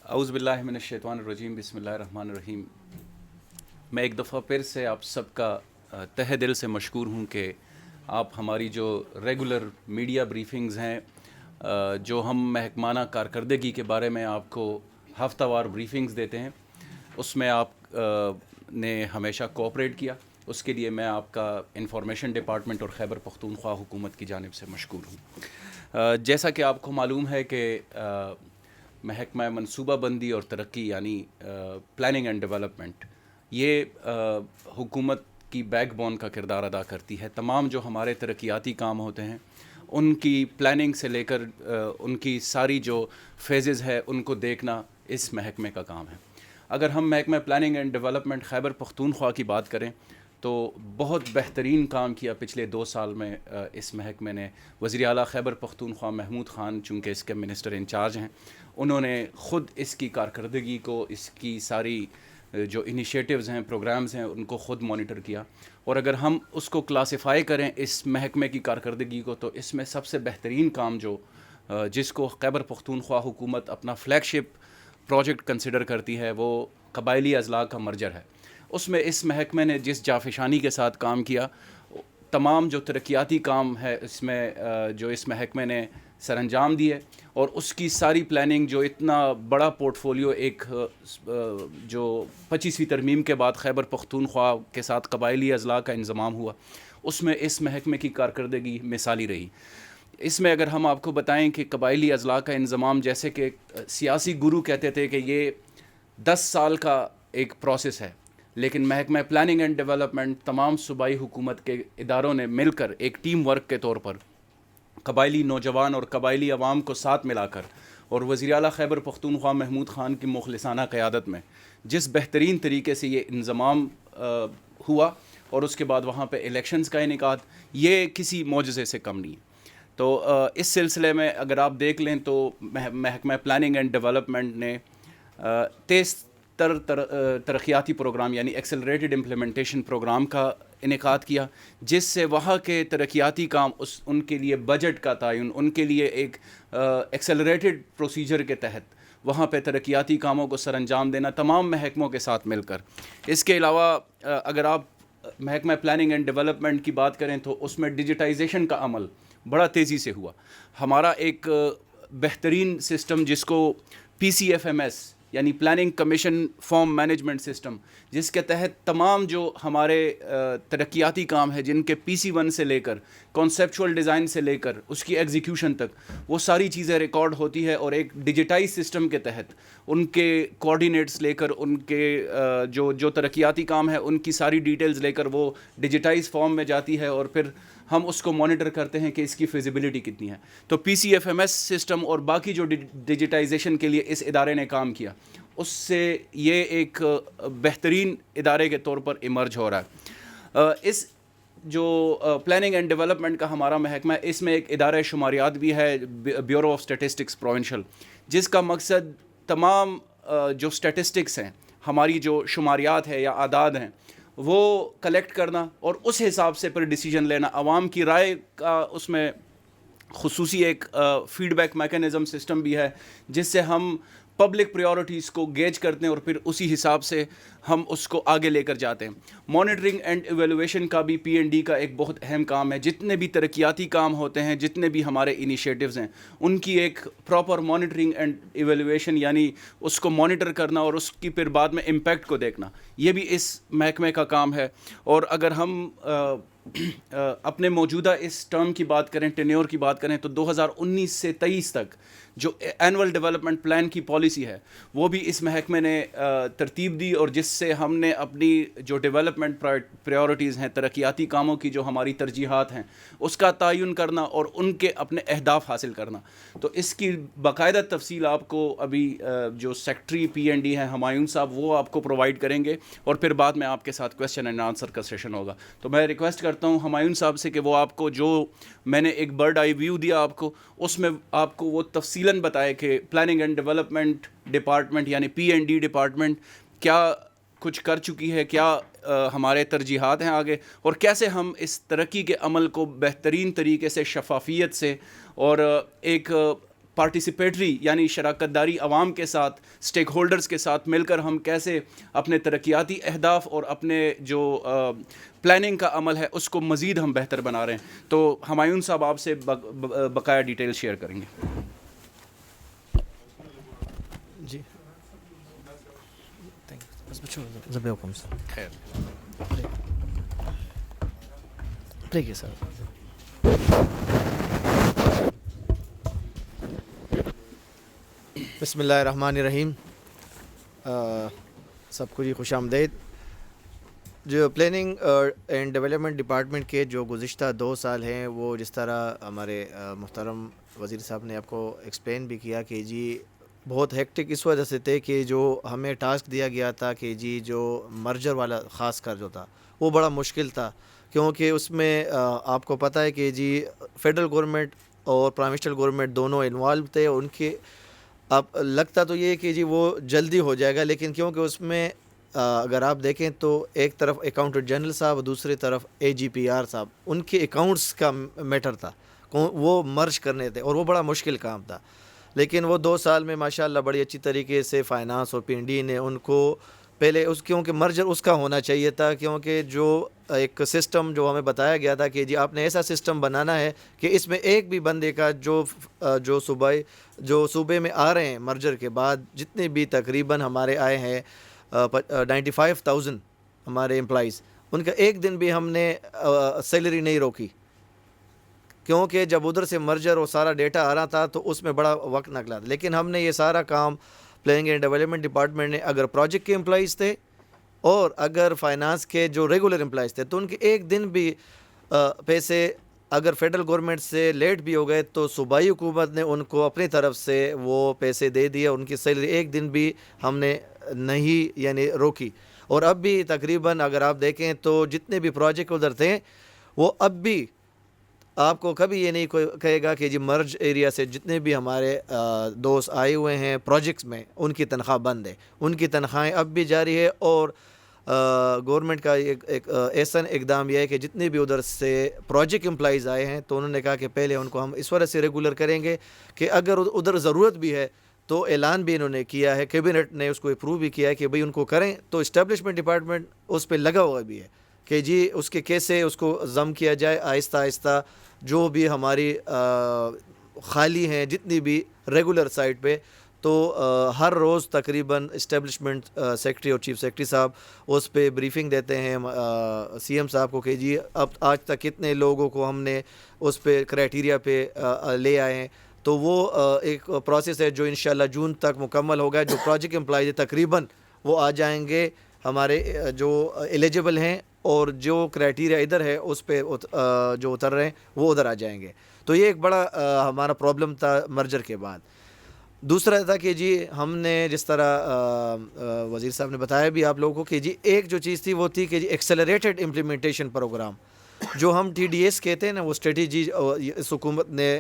اعوذ باللہ من الشیطان الرجیم، بسم اللہ الرحمن الرحیم۔ میں ایک دفعہ پھر سے آپ سب کا تہ دل سے مشکور ہوں کہ آپ ہماری جو ریگولر میڈیا بریفنگز ہیں، جو ہم محکمانہ کارکردگی کے بارے میں آپ کو ہفتہ وار بریفنگز دیتے ہیں، اس میں آپ نے ہمیشہ کوآپریٹ کیا۔ اس کے لیے میں آپ کا انفارمیشن ڈپارٹمنٹ اور خیبر پختونخوا حکومت کی جانب سے مشکور ہوں۔ جیسا کہ آپ کو معلوم ہے کہ محکمہ منصوبہ بندی اور ترقی یعنی پلاننگ اینڈ ڈیولپمنٹ، یہ حکومت کی بیک بون کا کردار ادا کرتی ہے۔ تمام جو ہمارے ترقیاتی کام ہوتے ہیں ان کی پلاننگ سے لے کر ان کی ساری جو فیزز ہے ان کو دیکھنا اس محکمے کا کام ہے۔ اگر ہم محکمہ planning and development Khyber Pakhtunkhwa کی بات کریں تو بہت بہترین کام کیا پچھلے 2 سال میں اس محکمے نے۔ وزیر اعلیٰ خیبر پختونخوا محمود خان چونکہ اس کے منسٹر انچارج ہیں، انہوں نے خود اس کی کارکردگی کو، اس کی ساری جو انیشیٹوز ہیں، پروگرامز ہیں، ان کو خود مانیٹر کیا۔ اور اگر ہم اس کو کلاسیفائی کریں اس محکمے کی کارکردگی کو، تو اس میں سب سے بہترین کام جو جس کو خیبر پختونخوا حکومت اپنا فلیگ شپ پروجیکٹ کنسیڈر کرتی ہے، وہ قبائلی اضلاع کا مرجر ہے۔ اس میں اس محکمے نے جس جافشانی کے ساتھ کام کیا، تمام جو ترقیاتی کام ہے اس میں جو اس محکمے نے سر انجام دیے، اور اس کی ساری پلاننگ، جو اتنا بڑا پورٹ فولیو ایک جو 25ویں ترمیم کے بعد خیبر پختونخوا کے ساتھ قبائلی اضلاع کا انضمام ہوا، اس میں اس محکمے کی کارکردگی مثالی رہی۔ اس میں اگر ہم آپ کو بتائیں کہ قبائلی اضلاع کا انضمام، جیسے کہ سیاسی گرو کہتے تھے کہ یہ 10 سال کا ایک پروسیس ہے، لیکن محکمہ پلاننگ اینڈ ڈیولپمنٹ تمام صوبائی حکومت کے اداروں نے مل کر ایک ٹیم ورک کے طور پر قبائلی نوجوان اور قبائلی عوام کو ساتھ ملا کر، اور وزیر اعلیٰ خیبر پختونخوا محمود خان کی مخلصانہ قیادت میں جس بہترین طریقے سے یہ انضمام ہوا، اور اس کے بعد وہاں پہ الیکشنز کا انعقاد، یہ کسی معجزے سے کم نہیں ہے۔ تو اس سلسلے میں اگر آپ دیکھ لیں تو محکمہ پلاننگ اینڈ ڈیولپمنٹ نے تیز تر ترقیاتی پروگرام یعنی ایکسلریٹڈ امپلیمنٹیشن پروگرام کا انعقاد کیا، جس سے وہاں کے ترقیاتی کام ان کے لیے بجٹ کا تعین، ان کے لیے ایک ایکسلریٹڈ پروسیجر کے تحت وہاں پہ ترقیاتی کاموں کو سر انجام دینا تمام محکموں کے ساتھ مل کر۔ اس کے علاوہ اگر آپ محکمہ پلاننگ اینڈ ڈیولپمنٹ کی بات کریں تو اس میں ڈیجیٹائزیشن کا عمل بڑا تیزی سے ہوا۔ ہمارا ایک بہترین سسٹم جس کو PCFMS یعنی planning commission form management system, جس کے تحت تمام جو ہمارے ترقیاتی کام ہے، جن کے PC1 سے لے کر کانسیپچول ڈیزائن سے لے کر اس کی ایگزیکیوشن تک، وہ ساری چیزیں ریکارڈ ہوتی ہے، اور ایک ڈیجیٹائز سسٹم کے تحت ان کے کوآرڈینیٹس لے کر، ان کے جو ترقیاتی کام ہے ان کی ساری ڈیٹیلز لے کر وہ ڈیجیٹائز فارم میں جاتی ہے، اور پھر ہم اس کو مانیٹر کرتے ہیں کہ اس کی فیزیبلٹی کتنی ہے۔ تو PCFMS سسٹم اور باقی جو ڈیجیٹائزیشن کے لیے اس ادارے نے کام کیا، اس سے یہ ایک بہترین ادارے کے طور پر ایمرج ہو رہا ہے۔ اس جو پلاننگ اینڈ ڈیولپمنٹ کا ہمارا محکمہ ہے، اس میں ایک ادارہ شماریات بھی ہے، بیورو آف اسٹیٹسٹکس پروونشل، جس کا مقصد تمام جو اسٹیٹسٹکس ہیں، ہماری جو شماریات ہے یا اعداد ہیں، وہ کلیکٹ کرنا اور اس حساب سے پھر ڈیسیجن لینا، عوام کی رائے کا اس میں خصوصی ایک فیڈ بیک میکانزم سسٹم بھی ہے، جس سے ہم پبلک پریورٹیز کو گیج کرتے ہیں اور پھر اسی حساب سے ہم اس کو آگے لے کر جاتے ہیں۔ مانیٹرنگ اینڈ ایویلویشن کا بھی PND کا ایک بہت اہم کام ہے۔ جتنے بھی ترقیاتی کام ہوتے ہیں، جتنے بھی ہمارے انیشیٹوز ہیں، ان کی ایک پراپر مانیٹرنگ اینڈ ایویلویشن یعنی اس کو مانیٹر کرنا اور اس کی پھر بعد میں امپیکٹ کو دیکھنا، یہ بھی اس محکمے کا کام ہے۔ اور اگر ہم اپنے موجودہ اس ٹرم کی بات کریں، ٹینیور کی بات کریں، تو 2019 سے 23 تک جو اینول ڈیولپمنٹ پلان کی پالیسی ہے، وہ بھی اس محکمے نے ترتیب دی، اور جس سے ہم نے اپنی جو ڈیولپمنٹ پریورٹیز ہیں، ترقیاتی کاموں کی جو ہماری ترجیحات ہیں، اس کا تعین کرنا اور ان کے اپنے اہداف حاصل کرنا۔ تو اس کی باقاعدہ تفصیل آپ کو ابھی جو سیکٹری PND ہیں ہمایون صاحب، وہ آپ کو پرووائڈ کریں گے، اور پھر بعد میں آپ کے ساتھ کویسچن اینڈ آنسر کا سیشن ہوگا۔ تو میں ریکویسٹ کرتا ہوں ہمایون صاحب سے کہ وہ آپ کو جو میں نے ایک برڈ آئی ویو دیا آپ کو، اس میں آپ کو وہ تفصیلاً بتائے کہ پلاننگ اینڈ ڈیولپمنٹ ڈپارٹمنٹ یعنی PND ڈپارٹمنٹ کیا کچھ کر چکی ہے، کیا ہمارے ترجیحات ہیں آگے، اور کیسے ہم اس ترقی کے عمل کو بہترین طریقے سے، شفافیت سے اور ایک پارٹیسپیٹری یعنی شراکت داری عوام کے ساتھ، اسٹیک ہولڈرز کے ساتھ مل کر ہم کیسے اپنے ترقیاتی اہداف اور اپنے جو پلاننگ کا عمل ہے اس کو مزید ہم بہتر بنا رہے ہیں. تو ہمایون صاحب آپ سے بقایا ڈیٹیل شیئر کریں گے. جی خیر ٹھیک ہے سر. بسم اللہ الرحمن الرحیم. سب کو جی خوش آمدید. جو پلاننگ اینڈ ڈیولپمنٹ ڈپارٹمنٹ کے جو گزشتہ 2 سال ہیں وہ جس طرح ہمارے محترم وزیر صاحب نے آپ کو ایکسپلین بھی کیا کہ جی بہت ہیکٹک اس وجہ سے تھے کہ جو ہمیں ٹاسک دیا گیا تھا کہ جی جو مرجر والا خاص کر جو تھا وہ بڑا مشکل تھا، کیونکہ اس میں آپ کو پتہ ہے کہ جی فیڈرل گورنمنٹ اور پروونشل گورنمنٹ دونوں انوالو تھے. ان کے اب لگتا تو یہ کہ جی وہ جلدی ہو جائے گا، لیکن کیونکہ اس میں اگر آپ دیکھیں تو ایک طرف اکاؤنٹنٹ جنرل صاحب، دوسری طرف AGPR صاحب، ان کے اکاؤنٹس کا میٹر تھا، وہ مرج کرنے تھے اور وہ بڑا مشکل کام تھا. لیکن وہ 2 سال میں ماشاءاللہ بڑی اچھی طریقے سے فائنانس اور PND نے ان کو پہلے کیونکہ مرجر اس کا ہونا چاہیے تھا، کیونکہ جو ایک سسٹم جو ہمیں بتایا گیا تھا کہ جی آپ نے ایسا سسٹم بنانا ہے کہ اس میں ایک بھی بندے کا جو صوبے میں آ رہے ہیں مرجر کے بعد جتنے بھی تقریباً ہمارے آئے ہیں 95,000 ہمارے امپلائیز، ان کا ایک دن بھی ہم نے سیلری نہیں روکی، کیونکہ جب ادھر سے مرجر اور سارا ڈیٹا آ رہا تھا تو اس میں بڑا وقت نکلا تھا. لیکن ہم نے یہ سارا کام پلاننگ اینڈ ڈیولپمنٹ ڈپارٹمنٹ نے، اگر پروجیکٹ کے امپلائیز تھے اور اگر فائنانس کے جو ریگولر امپلائیز تھے تو ان کے ایک دن بھی پیسے اگر فیڈرل گورنمنٹ سے لیٹ بھی ہو گئے تو صوبائی حکومت نے ان کو اپنی طرف سے وہ پیسے دے دیے، ان کی سیلری ایک دن بھی ہم نے نہیں یعنی روکی. اور اب بھی تقریباً اگر آپ دیکھیں تو جتنے بھی پروجیکٹ ادھر تھے وہ اب بھی آپ کو کبھی یہ نہیں کوئی کہے گا کہ جی مرج ایریا سے جتنے بھی ہمارے دوست آئے ہوئے ہیں پروجیکٹس میں ان کی تنخواہ بند ہے، ان کی تنخواہیں اب بھی جاری ہے. اور گورنمنٹ کا ایک ایسا اقدام یہ ہے کہ جتنے بھی ادھر سے پروجیکٹ امپلائیز آئے ہیں تو انہوں نے کہا کہ پہلے ان کو ہم اس وجہ سے ریگولر کریں گے کہ اگر ادھر ضرورت بھی ہے تو اعلان بھی انہوں نے کیا ہے، کیبنٹ نے اس کو اپروو بھی کیا ہے کہ بھئی ان کو کریں. تو اسٹیبلشمنٹ ڈپارٹمنٹ اس پہ لگا ہوا بھی ہے کہ جی اس کے کیسے اس کو ضم کیا جائے آہستہ آہستہ. جو بھی ہماری خالی ہیں جتنی بھی ریگولر سائٹ پہ، تو ہر روز تقریباً اسٹیبلشمنٹ سیکرٹری اور چیف سیکرٹری صاحب اس پہ بریفنگ دیتے ہیں CM صاحب کو کہ جی اب آج تک کتنے لوگوں کو ہم نے اس پہ کرائٹیریا پہ لے آئے ہیں. تو وہ ایک پروسیس ہے جو انشاءاللہ جون تک مکمل ہوگا. جو پروجیکٹ امپلائیز تقریباً وہ آ جائیں گے ہمارے جو ایلیجیبل ہیں، اور جو کرائٹیریا ادھر ہے اس پہ جو اتر رہے ہیں وہ ادھر آ جائیں گے. تو یہ ایک بڑا ہمارا پرابلم تھا مرجر کے بعد. دوسرا تھا کہ جی ہم نے جس طرح وزیر صاحب نے بتایا بھی آپ لوگوں کو کہ جی ایک جو چیز تھی وہ تھی کہ جی ایکسلریٹڈ امپلیمنٹیشن پروگرام جو ہم TDS کہتے ہیں نا، وہ اسٹریٹجی اس حکومت نے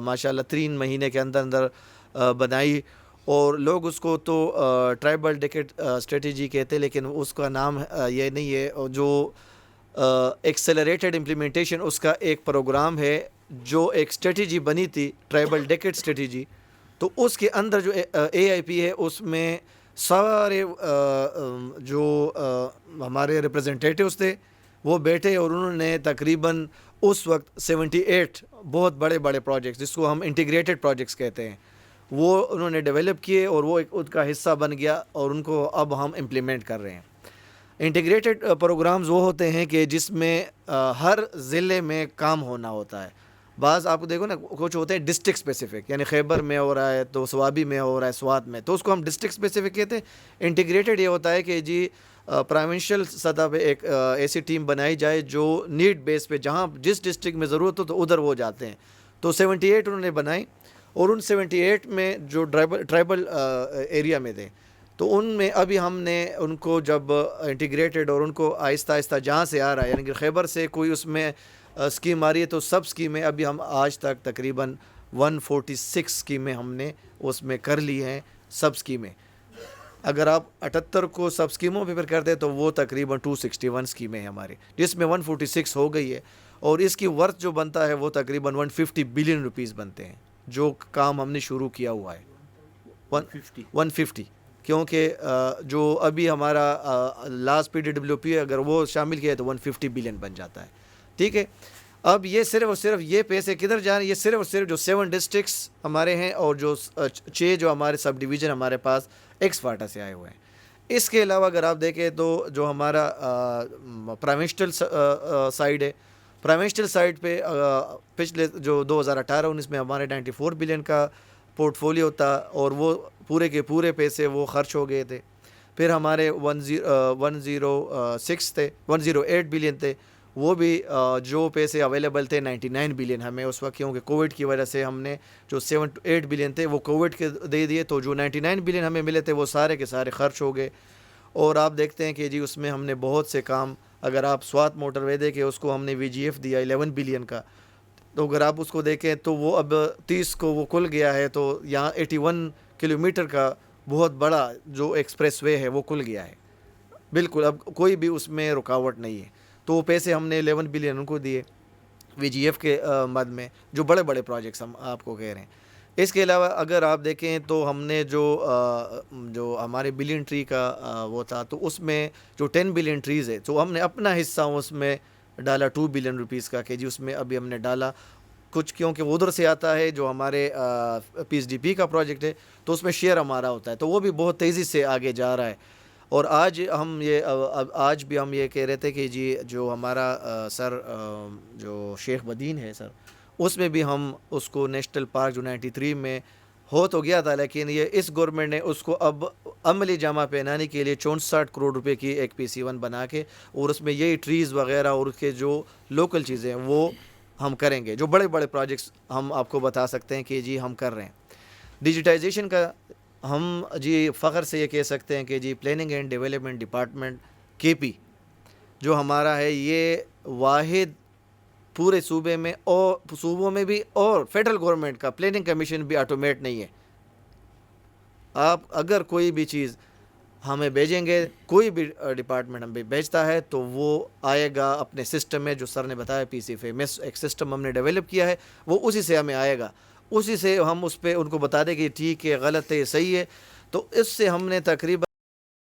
ماشاءاللہ 3 مہینے کے اندر بنائی. اور لوگ اس کو تو ٹرائبل ڈیکیڈ اسٹریٹجی کہتے ہیں، لیکن اس کا نام یہ نہیں ہے. جو ایکسلریٹڈ امپلیمنٹیشن اس کا ایک پروگرام ہے جو ایک اسٹریٹجی بنی تھی ٹرائبل ڈیکیڈ اسٹریٹجی. تو اس کے اندر جو AIP ہے اس میں سارے جو ہمارے ریپرزنٹیٹیوز تھے وہ بیٹھے اور انہوں نے تقریباً اس وقت 78 بہت بڑے بڑے پروجیکٹس جس کو ہم انٹیگریٹڈ پروجیکٹس کہتے ہیں وہ انہوں نے ڈیولپ کیے اور وہ ایک ان کا حصہ بن گیا اور ان کو اب ہم امپلیمنٹ کر رہے ہیں. انٹیگریٹڈ پروگرامز وہ ہوتے ہیں کہ جس میں ہر ضلع میں کام ہونا ہوتا ہے. بعض آپ کو دیکھو نا کچھ ہوتے ہیں ڈسٹرکٹ اسپیسیفک، یعنی خیبر میں ہو رہا ہے تو سوابی میں ہو رہا ہے، سوات میں، تو اس کو ہم ڈسٹرکٹ اسپیسیفک کہتے ہیں. انٹیگریٹڈ یہ ہوتا ہے کہ جی پروونشل سطح پہ ایک ایسی ٹیم بنائی جائے جو نیڈ بیس پہ جہاں جس ڈسٹرکٹ میں ضرورت ہو تو ادھر وہ جاتے ہیں. تو 78 انہوں نے بنائی اور ان 78 میں جو ٹرائبل ایریا میں تھے تو ان میں ابھی ہم نے ان کو جب انٹیگریٹڈ اور ان کو آہستہ آہستہ جہاں سے آ رہا ہے، یعنی کہ خیبر سے کوئی اس میں اسکیم آ رہی ہے تو سب اسکیمیں ابھی ہم آج تک تقریباً 146 اسکیمیں ہم نے اس میں کر لی ہیں. سب اسکیمیں اگر آپ 78 کو سب اسکیموں پہ پھر کرتے تو وہ تقریباً 261 اسکیمیں ہیں ہماری، جس میں 146 ہو گئی ہے. اور اس کی ورتھ جو بنتا ہے وہ تقریباً 150 بلین روپیز بنتے ہیں. جو کام ہم نے شروع کیا ہوا ہے 150 کیونکہ جو ابھی ہمارا لاسٹ PWP ہے اگر وہ شامل کیا ہے تو 150 بلین بن جاتا ہے. ٹھیک ہے. اب یہ صرف اور صرف یہ پیسے کدھر جا رہے ہیں؟ یہ صرف اور صرف جو 7 ڈسٹرکٹس ہمارے ہیں اور جو 6 جو ہمارے سب ڈویژن ہمارے پاس ایکس فاٹا سے آئے ہوئے ہیں. اس کے علاوہ اگر آپ دیکھیں تو جو ہمارا پروونشل سائڈ ہے, پروونشل سائڈ پہ پچھلے جو 2018-19 میں ہمارے 94 بلین کا پورٹ فولیو تھا اور وہ پورے کے پورے پیسے وہ خرچ ہو گئے تھے. پھر ہمارے 106 تھے, 108 بلین تھے, وہ بھی جو پیسے اویلیبل تھے 99 بلین ہمیں اس وقت, کیونکہ کووڈ کی وجہ سے ہم نے جو 7 to 8 بلین تھے وہ کووڈ کے دے دیے, تو جو 99 بلین ہمیں ملے تھے وہ سارے کے سارے خرچ ہو گئے. اور آپ دیکھتے ہیں کہ جی اس میں ہم نے بہت سے کام, اگر آپ سوات موٹر وے دیکھیں اس کو ہم نے VGF دیا 11 بلین کا, تو اگر آپ اس کو دیکھیں تو وہ اب 30 کو وہ کھل گیا ہے, تو یہاں 81 کلومیٹر کا بہت بڑا جو ایکسپریس وے ہے وہ کھل گیا ہے بالکل, اب کوئی بھی اس میں رکاوٹ نہیں ہے. تو وہ پیسے ہم نے 11 بلین ان کو دیے VGF کے مد میں, جو بڑے بڑے پروجیکٹس ہم آپ کو کہہ رہے ہیں. اس کے علاوہ اگر آپ دیکھیں تو ہم نے جو ہمارے بلین ٹری کا وہ تھا, تو اس میں جو 10 بلین ٹریز ہے تو ہم نے اپنا حصہ اس میں ڈالا 2 بلین روپیز کا, کہ جی اس میں ابھی ہم نے ڈالا کچھ, کیونکہ وہ ادھر سے آتا ہے جو ہمارے PSDP کا پروجیکٹ ہے, تو اس میں شیئر ہمارا ہوتا ہے, تو وہ بھی بہت تیزی سے آگے جا رہا ہے. اور آج بھی ہم یہ کہہ رہے تھے کہ جی جو ہمارا سر جو شیخ بدین ہے سر, اس میں بھی ہم اس کو نیشنل پارک جو 93 میں ہو تو گیا تھا, لیکن یہ اس گورنمنٹ نے اس کو اب عملی جامہ پہنانے کے لیے 64 کروڑ روپے کی ایک PC1 بنا کے, اور اس میں یہی ٹریز وغیرہ اور اس کے جو لوکل چیزیں ہیں وہ ہم کریں گے. جو بڑے بڑے پروجیکٹس ہم آپ کو بتا سکتے ہیں کہ جی ہم کر رہے ہیں. ڈیجیٹائزیشن کا ہم جی فخر سے یہ کہہ سکتے ہیں کہ جی planning and development department KP جو ہمارا ہے, یہ واحد پورے صوبے میں اور صوبوں میں بھی اور فیڈرل گورنمنٹ کا پلاننگ کمیشن بھی آٹومیٹ نہیں ہے. آپ اگر کوئی بھی چیز ہمیں بھیجیں گے, کوئی بھی ڈپارٹمنٹ ہمیں بھیجتا ہے تو وہ آئے گا اپنے سسٹم میں, جو سر نے بتایا PC فیمس ایک سسٹم ہم نے ڈیولپ کیا ہے, وہ اسی سے ہمیں آئے گا, اسی سے ہم اس پہ ان کو بتا دیں کہ ٹھیک ہے غلط ہے صحیح ہے. تو اس سے ہم نے تقریباً